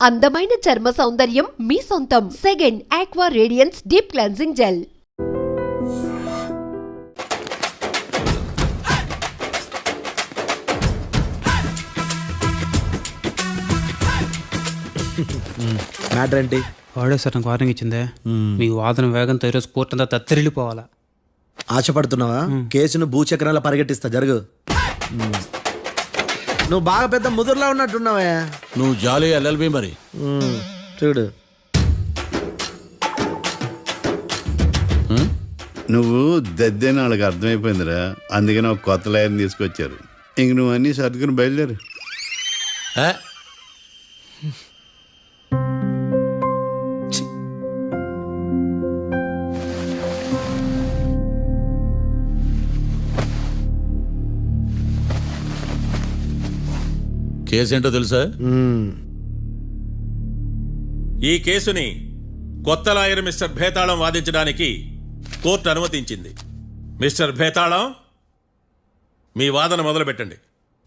అందమైన చర్మ సౌందర్యం మీ సొంతం. Second aqua radiance deep cleansing gel. Matter ఏంటి? వాడే సార్ నాకు వార్నింగ్ ఇచ్చిందే. మీ వాదన వేగంతో ఈరోజు కోర్టు అంతా తత్తరిల్లిపోవాలా. ఆశపడుతున్నావా? కేసును భూచక్రాల పరిగెట్టిస్తా, జరుగు. నువ్వు బాగా పెద్ద ముదురులా ఉన్నట్టున్నావే. నువ్వు జాలి ఎల్ఎల్బి మరి. చూడు, నువ్వు దద్దేని వాళ్ళకి అర్థమైపోయిందిరా. అందుకని ఒక కొత్త లాయర్ని తీసుకొచ్చారు. ఇంక నువ్వు అన్నీ సర్దుకుని బయలుదేరు. కేసేంటో తెలుసా? ఈ కేసుని కొత్త లాయర్ మిస్టర్ భేతాళం వాదించడానికి కోర్టు అనుమతించింది. మిస్టర్ భేతాళం, మీ వాదన మొదలు పెట్టండి.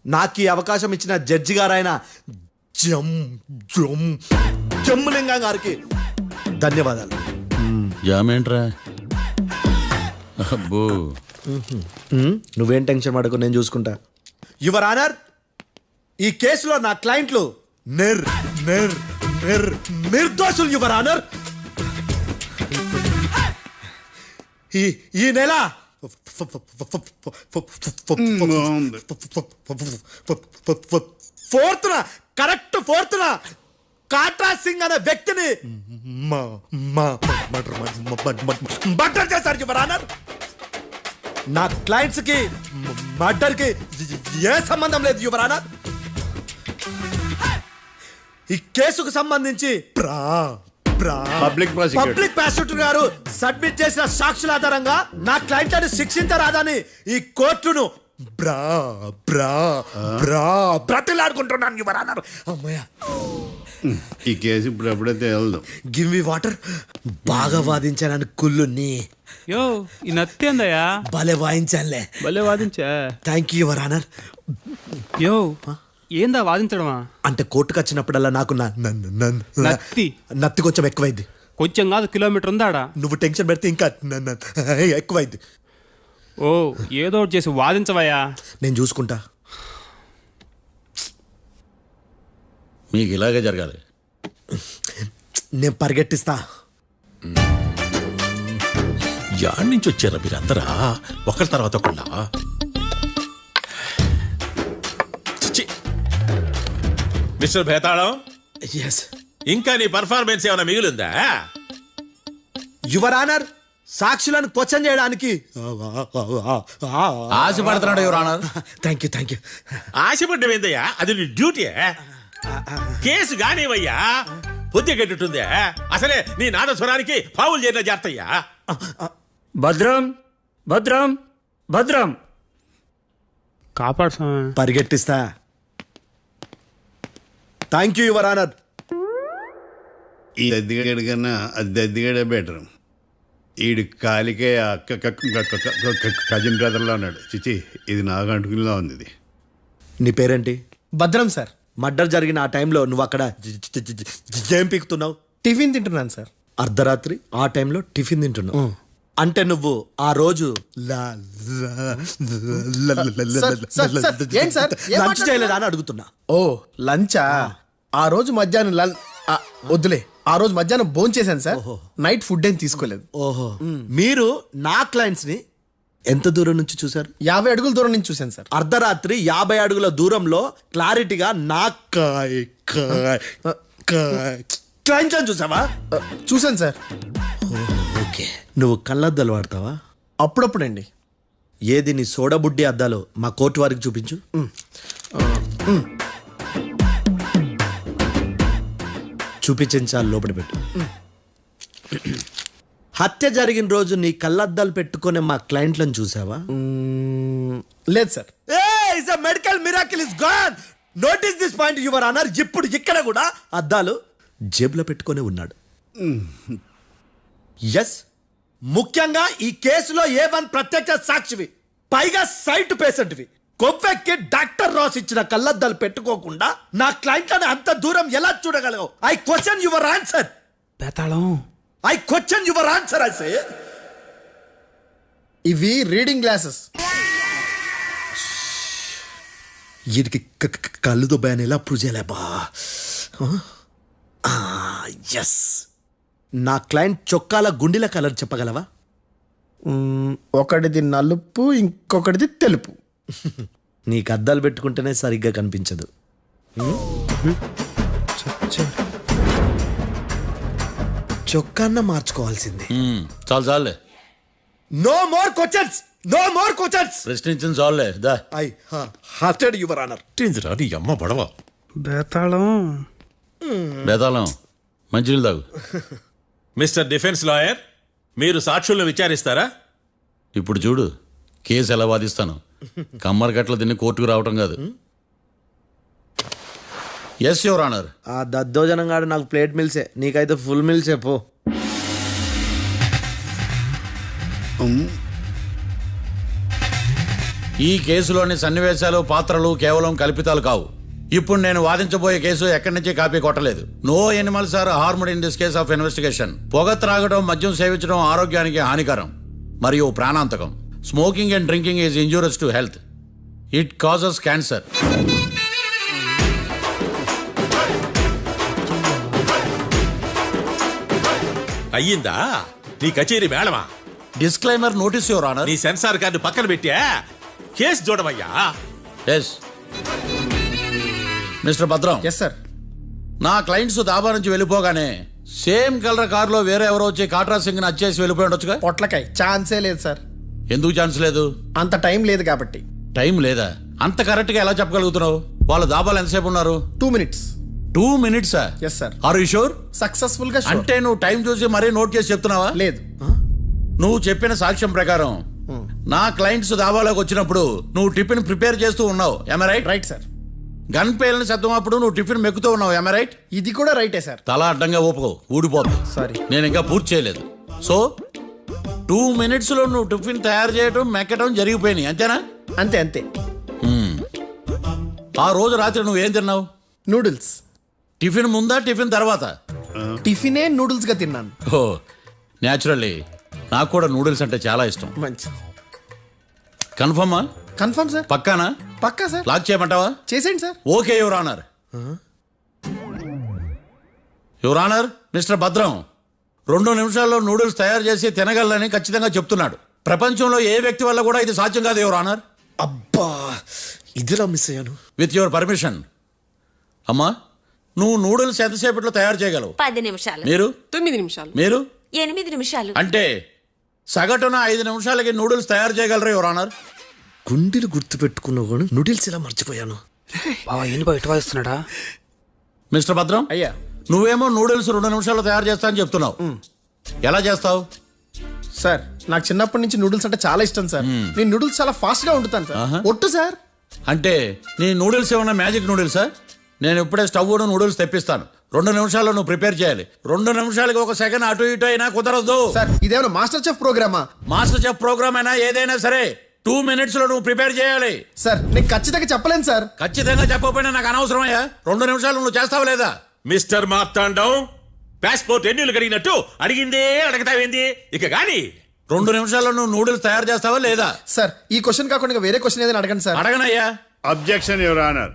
నాకు ఈ అవకాశం ఇచ్చిన జడ్జి గారైన జమ్ములింగం గారికి ధన్యవాదాలు. జామేంట్రా? అబ్బో, నువ్వేం టెన్షన్ పడకు, నేను చూసుకుంటా. యువర్ ఆనర్, ఈ కేసులో నా క్లయింట్లు నిర్దోషులు యువర్ ఆనర్. ఈ నెల 4th correct 4th Katra Singh అనే వ్యక్తిని మర్డర్ చేశారు యువర్ ఆనర్. నా క్లయింట్స్ కి మర్డర్ కి ఏ సంబంధం లేదు యువర్ ఆనర్. ఈ కేసుకు సంబంధించి పబ్లిక్ ప్రాసిక్యూటర్ గారు సబ్మిట్ చేసిన సాక్షుల ఆధారంగా నా క్లయింట్లను శిక్షించరాదని ఈ కోర్టును బ్రతిలాడుకుంటున్నాను యువర్ ఆనర్. అమ్మయ్య, ఈ కేసు ఇప్పుడు ఎప్పుడైతే వెళ్దాం. Give me water. బాగా వాదించానని కుళ్ళుని. యో, ఈ నత్తేందయ్యా? భలే వాయించానులే. భలే వాదించా. Thank you your honour. Yo, ఏందా వాదించడమా? అంటే కోర్టుకు వచ్చినప్పుడల్లా నాకు నత్తి కొంచెం ఎక్కువైంది. కొంచెం కాదు, కిలోమీటర్ ఉందాడా. నువ్వు టెన్షన్ పెడితే ఇంకా ఎక్కువైంది. ఓ, ఏదో ఒకటి చేసి వాదించవయ్యా. నేను చూసుకుంటా. మీకు ఇలాగే జరగాలి. నేను పరిగెట్టిస్తా. యాడ్ నుంచి వచ్చారా మీరందరా ఒకరి తర్వాత ఒకళ్ళ? మిస్టర్ భేతాళం, ఎస్ ఇంకా నీ పర్ఫార్మెన్స్ ఏమైనా మిగిలిందా? యువర్ ఆనర్, సాక్షులను క్వశ్చన్ చేయడానికి ఆశపడుతున్నాడు యువర్ ఆనర్. Thank you. ఆశపడ్డం ఏందయ్యా? అది నీ డ్యూటీ. కేసు గానివయ్యా, పొద్దు గట్టుందే. అసలే నీ నాదస్వరానికి పావులు చేరిన జాతయ్యా. భద్రం భద్రం భద్రం. కాపాడు స్వామి. పరిగెట్టిస్తా. Thank you your honour. ఈ దద్దిగడి కన్నా అది దద్దిగడే బెటర్. ఈడు కాలికే కజిన్ బ్రదర్లో ఉన్నాడు. చిచి, ఇది నాకు అంటుకునిలా ఉంది. ఇది నీ పేరేంటి? భద్రం సార్. మర్డర్ జరిగిన ఆ టైంలో నువ్వు అక్కడ ఏం పీకుతున్నావు? టిఫిన్ తింటున్నాను సార్. అర్ధరాత్రి ఆ టైంలో టిఫిన్ తింటున్నావు అంటే నువ్వు ఆ రోజు లంచ్ చేయలేదా అని అడుగుతున్నా. ఓ, లంచా? ఆ రోజు మధ్యాహ్నం వద్దులే, ఆ రోజు మధ్యాహ్నం భోంచేశాను సార్. నైట్ ఫుడ్ ఏం తీసుకోలేదు. ఓహో, మీరు నా క్లయింట్స్ ని ఎంత దూరం నుంచి చూసారు? 50 అడుగుల దూరం నుంచి చూశాను సార్. అర్ధరాత్రి 50 అడుగుల దూరంలో క్లారిటీగా నా క్లయింట్స్ అని చూసావా? చూశాను సార్. ఓకే, నువ్వు కళ్ళద్దాలు వాడతావా? అప్పుడప్పుడండి. ఏది నీ సోడబుడ్డి అద్దాలు మా కోర్టు వారికి చూపించు. చూపించాలి, లోపల పెట్టు. హత్య జరిగిన రోజు నీ కళ్ళద్దాలు పెట్టుకునే మా క్లయింట్లను చూసావా? లేదు sir. Medical miracle is gone. Notice this point your honour. ఇప్పుడు ఇక్కడ కూడా అద్దాలు జేబులో పెట్టుకొని ఉన్నాడు. ఎస్, ముఖ్యంగా ఈ కేసులో A1 ప్రత్యక్ష సాక్షివి, పైగా సైట్ పేషెంట్వి. కొవ్వెక్కి డాక్టర్ రాస్ ఇచ్చిన కళ్ళద్దాలు పెట్టుకోకుండా నా క్లయింట్లను అంత దూరం ఎలా చూడగలవు? I question your answer. బేతాళం I question your answer. I say ఇవి రీడింగ్ గ్లాసెస్. వీడికి కళ్ళు దుబ్బాయని ఎలా ప్రూవ్ చేయలేబా? ఎస్, నా క్లయింట్ చొక్కాల గుండెల కలర్ చెప్పగలవా? ఒకటిది నలుపు, ఇంకొకటిది తెలుపు. నీకు అద్దాలు పెట్టుకుంటేనే సరిగ్గా కనిపించదు. చొక్కాన్న మార్చుకోవాల్సింది. చాలు చాలులే, no more questions, no more questions. ప్రశ్నించింది చాలులే. దా ఐ హార్టెడ్ యువర్ ఆనర్. ఏంటిరా నీ అమ్మ పడవ. బేతాళం బేతాళం మంచినీళ్ళు తాగు. మిస్టర్ డిఫెన్స్ లాయర్, మీరు సాక్షులను విచారిస్తారా? ఇప్పుడు చూడు కేసు ఎలా వాదిస్తాను. కమ్మరి గట్ల తిని కోర్టుకు రావటం కాదు. Yes your honour. ఆ దద్దోజనం గాడు నాకు ప్లేట్ మిల్సే, నీకైతే ఫుల్ మిల్సే పో. ఈ కేసులోని సన్నివేశాలు పాత్రలు కేవలం కల్పితాలు కావు. ఇప్పుడు నేను వాదించబోయే కేసు ఎక్కడి నుంచి కాపీ కొట్టలేదు. No animals are harmed in this case of investigation. పొగ త్రాగడం, మద్యం సేవించడం ఆరోగ్యానికి హానికరం మరియు ప్రాణాంతకం. Smoking and drinking is injurious to health. It causes cancer. అయ్యిందా నీ కచేరీ మేడమా? Disclaimer notice your honour. నీ సెన్సార్ కార్డు పక్కన పెట్టా కేసు చూడమయ్యా. Yes mister Bhadram. Yes sir. నా క్లయింట్స్ దాబా నుంచి వెళ్ళిపోగానే సేమ్ కలర్ కారులో వేరే ఎవరో వచ్చి కాట్రా సింగ్ ని వచ్చేసి వెళ్ళిపోయి ఉండొచ్చుగా. పొట్లకాయ ఛాన్సే లేదు సార్. ఎందుకు ఛాన్స్ లేదు? అంత టైం లేదు కాబట్టి. టైం లేదా? అంత కరెక్ట్ గా ఎలా చెప్పగలుగుతున్నావు? వాళ్ళ దాబాలు ఎంతసేపు ఉన్నారు? 2 minutes. 2 minutes? Yes sir. Are you sure? Successful గా sure. అంటే నువ్వు టైం చూసి మరీ నోట్ చేసి చెప్తున్నావా? లేదు. నువ్వు చెప్పిన సాక్ష్యం ప్రకారం నా క్లయింట్స్ దాబాలోకి వచ్చినప్పుడు నువ్వు టిఫిన్ ప్రిపేర్ చేస్తూ ఉన్నావు. ఎమ్ రైట్? Right sir. గన్ పేలిన శబ్దం అప్పుడు నువ్వు టిఫిన్ మెక్కుతూ ఉన్నావు. ఎమ్ రైట్? ఇది కూడా రైటే సార్. తల అడ్డంగా ఊపుకో, ఊడిపోద్దు. సారీ. నేను ఇంకా పూర్తి చేయలేదు. సో 2 minutes లో నువ్వు టిఫిన్ తయారు చేయడం మెక్కడం జరిగిపోయినాయి, అంతేనా? అంతే అంతే. ఆ రోజు రాత్రి నువ్వు ఏం తిన్నావు? నూడిల్స్. టిఫిన్ ముందా టిఫిన్ తర్వాత? టిఫినే నూడిల్స్ గా తిన్నాను. ఓ న్యాచురల్లీ నాకు కూడా నూడిల్స్ అంటే చాలా ఇష్టం. మంచి. కన్ఫర్మా? Confirm sir. పక్కానా? పక్కా సార్. లాక్ చేయమంటావా? చేసేయండి sir. Okay your honour. Your honour, mister Bhadram 2 నిమిషాల్లో నూడిల్స్ తయారు చేసి తినగలని ఖచ్చితంగా చెప్తున్నాడు. ప్రపంచంలో ఏ వ్యక్తి వల్ల కూడా ఇది సాధ్యం కాదు యువర్ ఆనర్. అబ్బా, ఇదిలా మిస్ అయ్యాను. With your permission. అమ్మా, నువ్వు నూడిల్స్ ఎంతసేపట్లో తయారు చేయగలవు? 10 నిమిషాలు. మీరు? 9 నిమిషాలు. మీరు? 8 నిమిషాలు. అంటే సగటున 5 నిమిషాలకి నూడిల్స్ తయారు చేయగలరు యువర్ ఆనర్. గుండెలు గుర్తు పెట్టుకున్నావు కానీ నూడిల్స్ ఇలా మర్చిపోయాను. బావా ఏంటి బయట వాయిస్తున్నాడా? మిస్టర్ భద్రం, అయ్యా. నువ్వేమో నూడిల్స్ 2 నిమిషాల్లో తయారు చేస్తా అని చెప్తున్నావు. ఎలా చేస్తావు? సార్ నాకు చిన్నప్పటి నుంచి నూడిల్స్ అంటే చాలా ఇష్టం సార్. నేను నూడిల్స్ చాలా ఫాస్ట్ గా వండుతాను సార్. ఒట్టు సార్. అంటే నీ నూడిల్స్ ఏమన్నా మ్యాజిక్ నూడిల్సా? నేను ఇప్పుడే స్టవ్ నూడిల్స్ తెప్పిస్తాను. 2 నిమిషాల్లో నువ్వు ప్రిపేర్ చేయాలి. 2 నిమిషాలకి 1 సెకండ్ అటు ఇటు అయినా కుదరదు. సార్ ఇదేమైనా మాస్టర్ చెఫ్ ప్రోగ్రామా? మాస్టర్ చెఫ్ ప్రోగ్రామ్ అయినా ఏదైనా సరే 2 minutes లో నువ్వు ప్రిపేర్ చేయాలి. సార్ నేను ఖచ్చితంగా చెప్పలేను సార్. ఖచ్చితంగా చెప్పకపోయినా నాకు అనవసరమయ్యా. 2 నిమిషాలు నువ్వు చేస్తావా లేదా? మిస్టర్ మార్తాండం, పాస్పోర్ట్ ఎన్నిళ్ళు కడిగినట్టు అడిగిందే అడగతావేంది? ఇక గాని 2 నిమిషాల్లో నువ్వు నూడిల్స్ తయారు చేస్తావా లేదా? సార్ ఈ క్వశ్చన్ కాకుండా వేరే క్వశ్చన్ ఏదైనా అడగండి సార్. అడగనయ్యా. Objection your honour.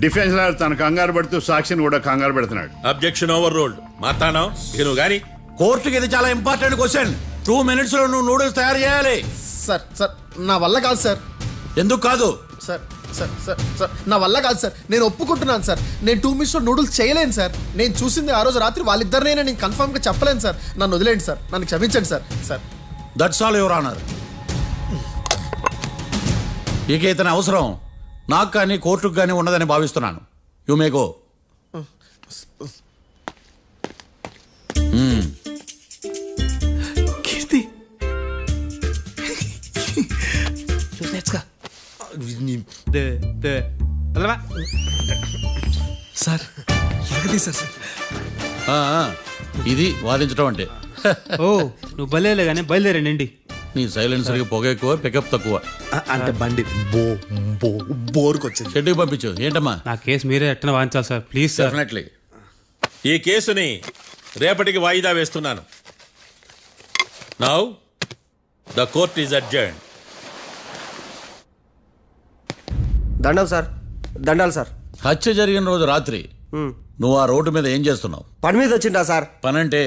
Defence lawyer తన కంగారు పడుతూ సాక్షిని కూడా కంగారు పెడుతున్నాడు. Objection over ruled. మార్తాండం, ఇక నువ్వు గాని. కోర్టుకి ఇది చాలా ఇంపార్టెంట్ క్వశ్చన్. 2 minutes లో నువ్వు నూడిల్స్ తయారు చేయాలి. సార్ సార్ నా వల్ల కాదు సార్. ఎందుకు కాదు? సార్ సార్ సార్ సార్ నా వల్ల కాదు సార్. నేను ఒప్పుకుంటున్నాను సార్. నేను 2 minutes లో నూడిల్స్ చేయలేను సార్. నేను చూసింది ఆ రోజు రాత్రి వాళ్ళిద్దరినైనా నేను కన్ఫర్మ్ గా చెప్పలేను సార్. నన్ను వదిలేండి సార్. నన్ను క్షమించండి sir. Sir that's all your honour. ఇక ఇతని అవసరం నాకు కానీ కోర్టుకు కానీ ఉండదని భావిస్తున్నాను. You may go. Keerthi sir ఎలాగది సార్? ఇది వాదించడం అంటే. ఓ నువ్వు బయలుదేరలే కానీ బయలుదేరండి. నీ సైలెన్సర్కి పొగ ఎక్కువ పికప్ తక్కువ. అంటే బండి బోర్కి వచ్చింది. షెడ్యూల్ పంపించు. ఏంటమ్మా? నా కేసు మీరే ఎట్టన వాయించాలి సార్, ప్లీజ్ సార్. డెఫినెట్లీ. ఈ కేసుని రేపటికి వాయిదా వేస్తున్నాను. Now the court is adjourn. దండం సార్, దండాలు సార్. హత్య జరిగిన రోజు రాత్రి నువ్వు ఆ రోడ్డు మీద ఏం చేస్తున్నావు? పని మీద వచ్చిందా సార్? పని అంటే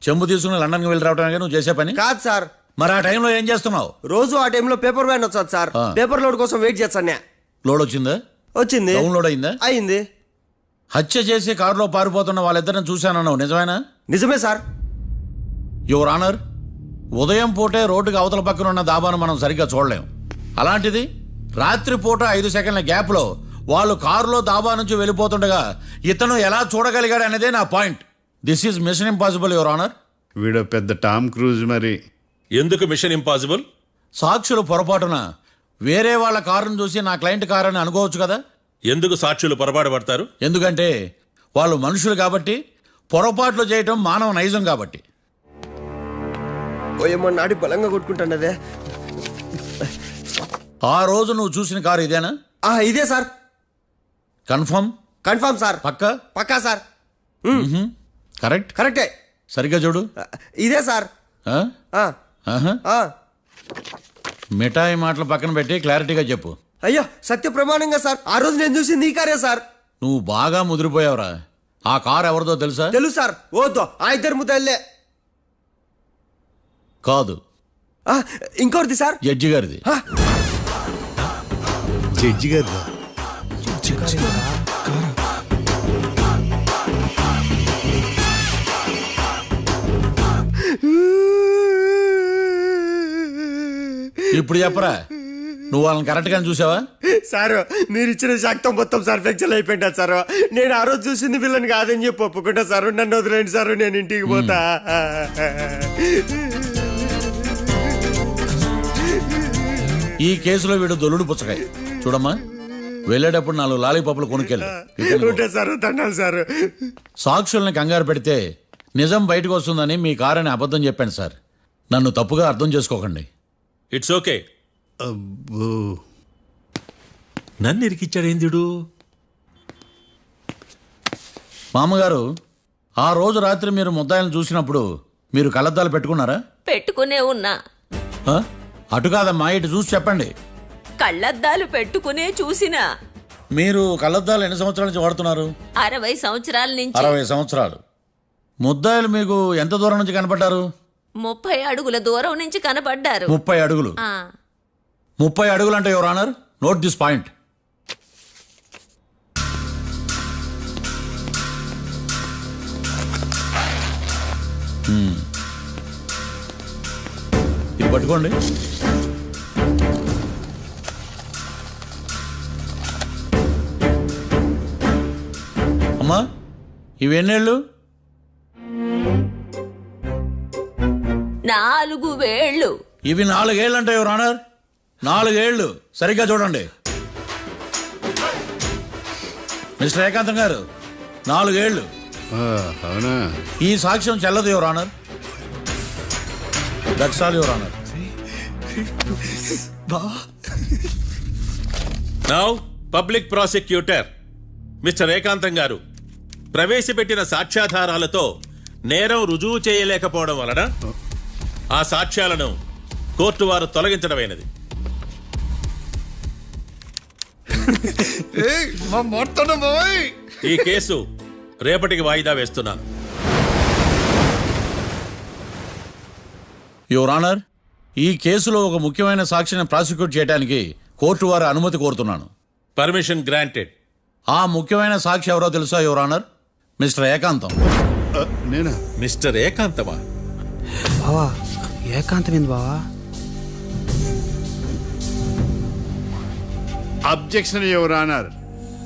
చెంబు తీసుకుని లండన్కి వెళ్ళి రావడానికి నువ్వు చేసే పని కాదు సార్, మరి ఆ టైంలో ఏం చేస్తున్నావు? రోజు ఆ టైంలో పేపర్ వ్యాన్ వచ్చాది సార్. ఆ. పేపర్ లోడ్ కోసం వెయిట్ చేస్తాను. లోడ్ వచ్చిందా? వచ్చింది. డౌన్లోడ్ అయిందా? అయింది. హత్య చేసి కారులో పారిపోతున్న వాళ్ళిద్దరిని చూశానన్నావు, నిజమేనా? నిజమే సార్. యువర్ ఆనర్, ఉదయం పూటే రోడ్డుకి అవతల పక్కన ఉన్న దాబాను మనం సరిగ్గా చూడలేం. అలాంటిది రాత్రి పూట 5 సెకండ్ల గ్యాప్లో వాళ్ళు కారులో దాబా నుంచి వెళ్ళిపోతుండగా ఇతను ఎలా చూడగలిగాడు అనేదే నా point. This is mission impossible your honour. వీడో పెద్ద టామ్ క్రూజ్ మరి. ఎందుకు మిషన్ ఇంపాసిబుల్? సాక్షులు పొరపాటున వేరే వాళ్ళ కారును చూసి నా క్లయింట్ కారు అని అనుకోవచ్చు కదా. ఎందుకు సాక్షులు పొరపాటు పడతారు? ఎందుకంటే వాళ్ళు మనుషులు కాబట్టి, పొరపాట్లు చేయటం మానవ నైజం కాబట్టి. ఓయమ్మ నాడి బలంగా కొట్టుకుంటానదే. ఆ రోజు నువ్వు చూసిన కారు ఇదేనా? ఇదే సార్. కన్ఫర్మ్? Confirm sir. పక్కా? పక్కా సార్. కరెక్ట్? కరెక్టే. సరిగ్గా చూడు. ఇదే సార్. ఆ? ఆ, ఆహా. ఆ. మిఠాయి మాటలు పక్కన పెట్టి క్లారిటీగా చెప్పు. అయ్యో సత్య ప్రమాణంగా సార్, ఆ రోజు నేను చూసింది ఈ కారే సార్. నువ్వు బాగా ముదిరిపోయావురా. ఆ కారు ఎవరిదో తెలుసా? తెలుసు సార్. ఓతో ఆ ఇద్దరు ముద్దల్లే. కాదు, ఇంకోటిది సార్. జడ్జి గారిది. జడ్జి గారు ఇప్పుడు చెప్పరా, నువ్వు వాళ్ళని కరెక్ట్ గానే చూసావా? సార్ మీరు ఇచ్చిన శాక్తం మొత్తం సార్ ఫ్రాక్చర్ అయిపోయింటా సార్. నేను ఆ రోజు చూసింది వీళ్ళని కాదని చెప్పి ఒప్పుకుంటా సార్. నన్ను వదిలేండి సార్, నేను ఇంటికి పోతా. ఈ కేసులో వీడు దొల్లుడు పుచ్చకాయ. చూడమ్మా, వెళ్ళేటప్పుడు 4 లాలీపాపులు కొనుక్కెళ్ళు. ఉంటే సార్, దండాలి సార్. సాక్షుల్ని కంగారు పెడితే నిజం బయటకు వస్తుందని మీ కారని అబద్ధం చెప్పాను సార్. నన్ను తప్పుగా అర్థం చేసుకోకండి. It's okay. అబ్బో, నన్ను ఇరికిచ్చాడేందుడు? మామగారు, ఆ రోజు రాత్రి మీరు ముద్దాయిలను చూసినప్పుడు మీరు కళ్ళద్దాలు పెట్టుకున్నారా? పెట్టుకునే ఉన్నా. ఆ? అటు కాదమ్మా, ఇటు చూసి చెప్పండి. కళ్ళద్దాలు పెట్టుకునే చూసినా. మీరు కళ్ళద్దాలు ఎన్ని సంవత్సరాల నుంచి వాడుతున్నారు? 60 సంవత్సరాల నుంచి. 60 సంవత్సరాలు. ముద్దాయిలు మీకు ఎంత దూరం నుంచి కనపడ్డారు? 30 అడుగుల దూరం నుంచి కనపడ్డారు. 30 అడుగులు. ఆ, 30 అడుగులు అంటే your honour, note this point. ఇది పట్టుకోండి. అమ్మా, ఇవి ఎన్నేళ్ళు? 4 వేళ్ళు. ఇవి 4 ఏళ్ళు అంటే యువర్ ఆనర్, 4 ఏళ్ళు. సరిగ్గా చూడండి మిస్టర్ ఏకాంతం గారు, 4 ఏళ్ళు. అవునా? ఈ సాక్ష్యం చెల్లదు your honour. That's all your honour. Now public prosecutor mister ఏకాంతం గారు ప్రవేశపెట్టిన సాక్ష్యాధారాలతో నేరం రుజువు చేయలేకపోవడం వలన ఆ సాక్ష్యాలను కోర్టు వారు తొలగించడమైనది. ఈ కేసు రేపటికి వాయిదా వేస్తున్నాను. యువర్ ఆనర్, ఈ కేసులో ఒక ముఖ్యమైన సాక్షిని ప్రాసిక్యూట్ చేయడానికి కోర్టు వారి అనుమతి కోరుతున్నాను. Permission granted. ఆ ముఖ్యమైన సాక్షి ఎవరో తెలుసా యువర్ ఆనర్? మిస్టర్ ఏకాంతం. నేనా? మిస్టర్ ఏకాంతమా? బావా ఏకాంతమైంది బావా. Objection your honour.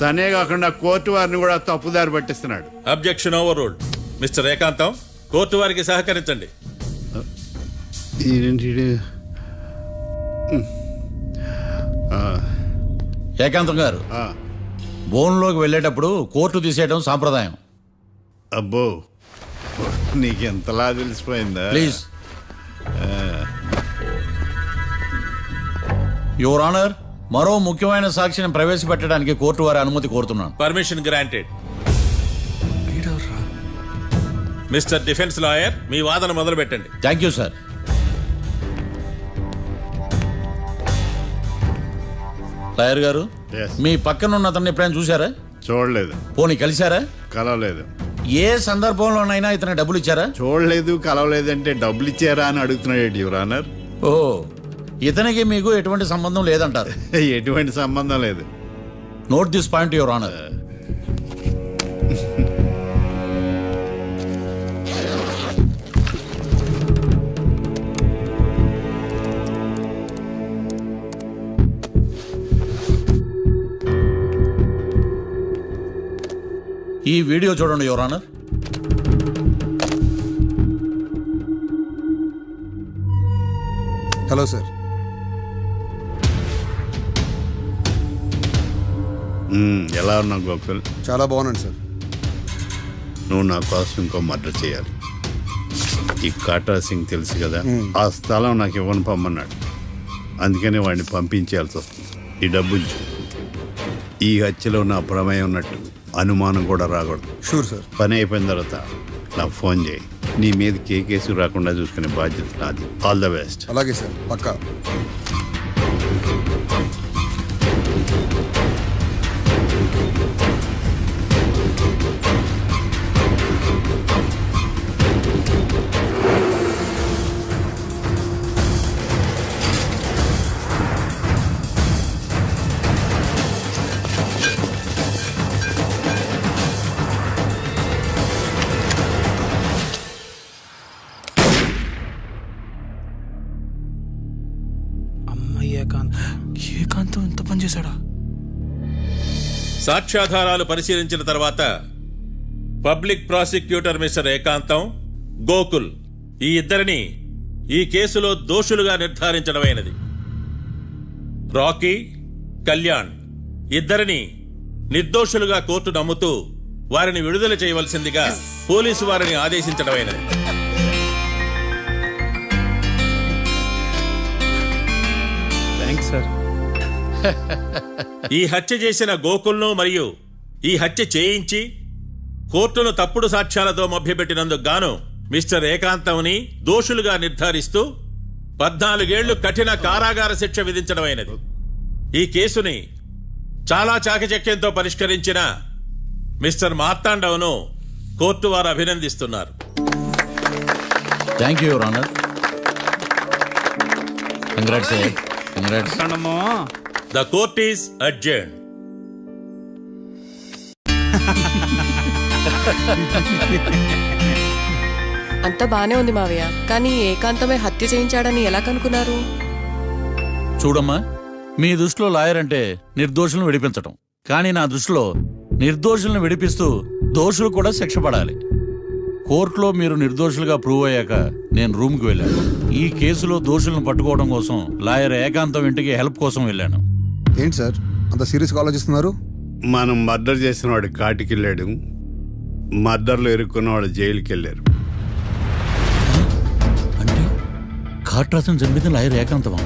తనే కాకుండా కోర్టు వారిని కూడా తప్పుదారి పట్టిస్తున్నాడు. Objection overruled. Mister Ekantham, court వారికి సహకరించండి. ఏకాంతం గారు, బోన్లోకి వెళ్ళేటప్పుడు కోర్టు తీసేయడం సాంప్రదాయం. అబ్బో, నీకెంతలా తెలిసిపోయిందా? ప్లీజ్. యువర్ ఆనర్, మరో ముఖ్యమైన సాక్షిని ప్రవేశపెట్టడానికి కోర్టు వారి అనుమతి కోరుతున్నాను. Permission granted. Mister defence lawyer, మీ వాదన మొదలు పెట్టండి. Thank you sir. లాయర్ గారు, Yes. మీ పక్కన ఉన్న అతన్ని ఎప్పుడైనా చూసారా? చూడలేదు, పోనీ కలిశారా? కలవలేదు. ఏ సందర్భంలోనైనా ఇతను డబ్బులు ఇచ్చారా? చూడలేదు, కలవలేదు అంటే డబ్బులు ఇచ్చారా అని అడుగుతున్నాడు యువర్ ఆనర్. ఓ, ఇతనికి మీకు ఎటువంటి సంబంధం లేదంటారు. ఎటువంటి సంబంధం లేదు. Note this point your honour. ఈ వీడియో చూడండి యువర్ ఆనర్. Hello sir. ఎలా ఉన్నావు గోకుల్? చాలా బాగున్నాను సార్. నువ్వు నా కోసం ఇంకో మర్డర్ చేయాలి. ఈ కాటా సింగ్ తెలుసు కదా, ఆ స్థలం నాకు ఇవ్వని పొమ్మన్నాడు. అందుకనే వాడిని పంపించాల్సి వస్తుంది. ఈ డబ్బు ఇచ్చు. ఈ హత్యలో నా ప్రమేయం ఉన్నట్టు అనుమానం కూడా రాకూడదు. Sure sir. పని అయిపోయిన తర్వాత నాకు ఫోన్ చేయి. నీ మీద ఏ కేసు రాకుండా చూసుకునే బాధ్యత నాది. All the best. అలాగే సార్, పక్కా. ఏకాంతం ఎంత పని చేశాడా? సాక్ష్యాధారాలు పరిశీలించిన తర్వాత పబ్లిక్ ప్రాసిక్యూటర్ మిస్టర్ ఏకాంతం, గోకుల్ ఈ ఇద్దరిని ఈ కేసులో దోషులుగా నిర్ధారించడమైనది. రాకీ, కళ్యాణ్ ఇద్దరిని నిర్దోషులుగా కోర్టు నమ్ముతూ వారిని విడుదల చేయవలసిందిగా పోలీసు వారిని ఆదేశించడమైనది. Thanks sir. ఈ హత్య చేసిన గోకుల్ను మరియు ఈ హత్య చేయించి కోర్టును తప్పుడు సాక్ష్యాలతో మభ్యపెట్టినందుకు గాను మిస్టర్ ఏకాంతంని దోషులుగా నిర్ధారిస్తూ 14 ఏళ్లు కఠిన కారాగార శిక్ష విధించడమైనది. ఈ కేసుని చాలా చాకచక్యంతో పరిష్కరించిన మిస్టర్ మార్తాండవ్ను కోర్టు వారు అభినందిస్తున్నారు. Thank you your honour. Congrats. Congrats. The court is adjourned. అంతా బానే ఉంది మావయ్య, కానీ ఏకాంతమే హత్య చేయించాడని ఎలా కనుక్కున్నారు? చూడమ్మా, మీ దృష్టిలో లాయర్ అంటే నిర్దోషులను విడిపించటం, కానీ నా దృష్టిలో నిర్దోషులను విడిపిస్తూ దోషులు కూడా శిక్ష పడాలి. కోర్టులో మీరు నిర్దోషులుగా ప్రూవ్ అయ్యాక నేను రూమ్కి వెళ్ళాను. ఈ కేసులో దోషులను పట్టుకోవడం కోసం లాయర్ ఏకాంతం ఇంటికి హెల్ప్ కోసం వెళ్ళాను. ఏంటి సార్ అంత సీరియస్గా ఆలోచిస్తున్నారు? మనం మర్డర్ చేసిన వాడు కాటికి వెళ్ళాడు, మర్డర్లో ఇరుక్కున్న వాడు జైలుకి వెళ్ళారు. అంటే కాట్రాసం చంపితే లాయర్ ఏకాంతమా?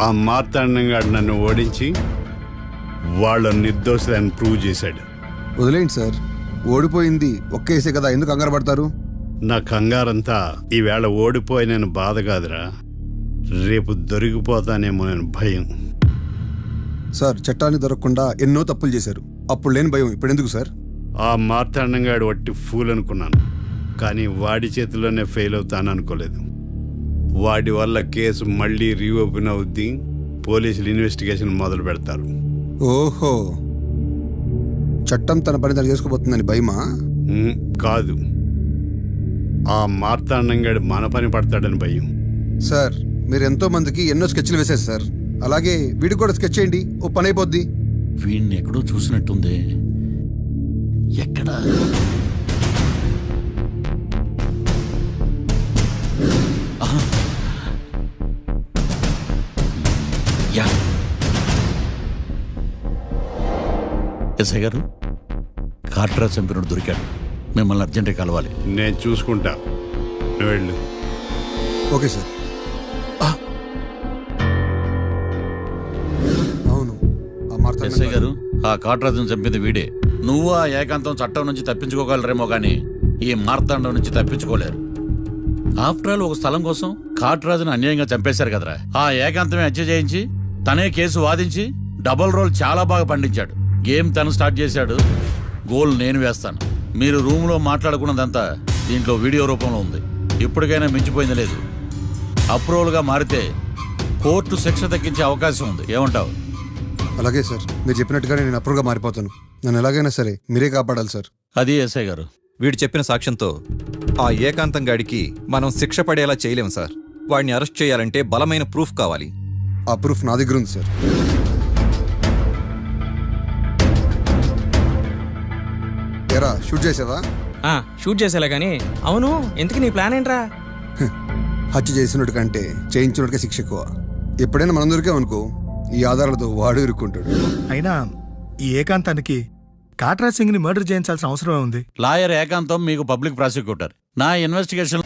ఆ మార్తాండంగా నన్ను ఓడించి వాళ్ళ నిర్దోషులని ప్రూవ్ చేశాడు. వదిలేండి సార్, ఓడిపోయింది ఒక్కేసే కదా, ఎందుకు కంగారు పడతారు? నా కంగారంతా ఈవేళ ఓడిపోయిన బాధ కాదురా, రేపు దొరికిపోతానేమో నేను భయం. సార్ చట్టాన్ని దొరకకుండా ఎన్నో తప్పులు చేశారు, అప్పుడు లేని భయం ఇప్పుడు ఎందుకు సార్? ఆ మార్తాండంగాడు వట్టి ఫూల్ అనుకున్నాను, కానీ వాడి చేతిలోనే ఫెయిల్ అవుతాను అనుకోలేదు. వాడి వల్ల కేసు మళ్ళీ రీఓపెన్ అవుద్ది, పోలీసులు ఇన్వెస్టిగేషన్ మొదలు పెడతారు. ఓహో, చట్టం తన పని తను చేసుకోబోతుందని భయమా? కాదు, ఆ మార్తాండంగాడు మన పని పడతాడని భయం. సార్ మీరు ఎంతో మందికి ఎన్నో స్కెచ్లు వేశారు సార్, అలాగే వీడికి కూడా స్కెచ్ చేయండి, ఓ పని అయిపోద్ది. వీడిని ఎక్కడో చూసినట్టుంది. ఎక్కడా? ఎస్ఐ గారు, కాట్రా చంపినోడు దొరికాడు. మిమ్మల్ని అర్జెంట్గా కలవాలి. నేను చూసుకుంటా, నువ్వు వెళ్ళు. Okay sir. ఎస్ఐ గారు, ఆ కాట్రాజును చంపింది వీడే. నువ్వు ఆ ఏకాంతం చట్టం నుంచి తప్పించుకోగలరేమో కానీ ఈ మార్తాండం నుంచి తప్పించుకోలేరు. ఆఫ్టర్ ఆల్ ఒక స్థలం కోసం కాట్రాజును అన్యాయంగా చంపేశారు కదరా. ఆ ఏకాంతమే హత్య చేయించి తనే కేసు వాదించి డబుల్ రోల్ చాలా బాగా పండించాడు. గేమ్ తను స్టార్ట్ చేశాడు, గోల్ నేను వేస్తాను. మీరు రూమ్లో మాట్లాడుకున్నదంతా దీంట్లో వీడియో రూపంలో ఉంది. ఇప్పటికైనా మించిపోయింది లేదు. అప్రూవల్గా మారితే కోర్టు శిక్ష తగ్గించే అవకాశం ఉంది. ఏమంటావు? అలాగే సార్, మీరు చెప్పినట్టుగానే నేను అప్రూవ్గా మారిపోతాను. నన్ను ఎలాగైనా సరే మీరే కాపాడాలి సార్. అది ఎస్ఐ గారు. వీడు చెప్పిన సాక్ష్యంతో ఆ ఏకాంతం గాడికి మనం శిక్ష పడేలా చేయలేం సార్. వాడిని అరెస్ట్ చేయాలంటే బలమైన ప్రూఫ్ కావాలి. ఆ ప్రూఫ్ నా దగ్గర ఉంది సార్. ఎరా షూట్ చేసావా? షూట్ చేసేలా కానీ. అవును, ఎందుకు నీ ప్లాన్ ఏంట్రా? హత్య చేసినట్టు కంటే చేయించినట్టుగా శిక్ష ఎక్కువ. ఎప్పుడైనా మనం దొరికామనుకో ఈ ఆధారాలతో వాడు ఇరుక్కుంటాడు. అయినా ఈ ఏకాంతానికి కాట్రా సింగ్ ని మర్డర్ చేయించాల్సిన అవసరమే ఉంది. లాయర్ ఏకాంతం మీకు పబ్లిక్ ప్రాసిక్యూటర్. నా ఇన్వెస్టిగేషన్